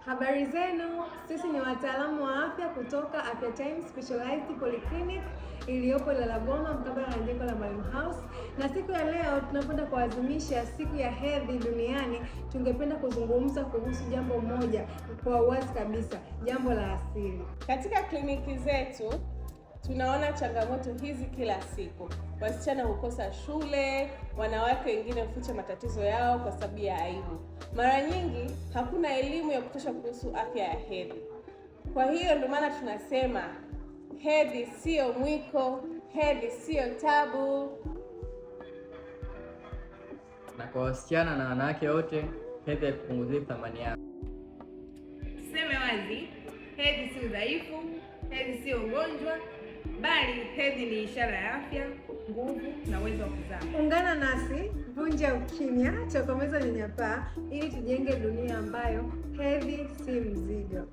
Habari zenu, sisi ni wataalamu wa afya kutoka Afya Time Specialized Polyclinic iliyopo Lalaboma mkabala na jengo la Mwalimu House. Na siku ya leo tunakwenda kuadhimisha siku ya hedhi duniani. Tungependa kuzungumza kuhusu jambo moja kwa uwazi kabisa, jambo la asili. Katika kliniki zetu tunaona changamoto hizi kila siku. Wasichana hukosa shule, wanawake wengine huficha matatizo yao kwa sababu ya aibu. Mara nyingi hakuna elimu ya kutosha kuhusu afya ya hedhi. Kwa hiyo ndio maana tunasema hedhi sio mwiko, hedhi sio tabu. Na kwa wasichana na wanawake wote, hedhi haipunguzii thamani yao. Tuseme wazi, hedhi si udhaifu, hedhi sio ugonjwa, bali hedhi ni ishara ya afya, nguvu na uwezo wa kuzaa. Ungana nasi, vunja ukimya, tokomeza unyanyapaa ili tujenge dunia ambayo hedhi si mzigo.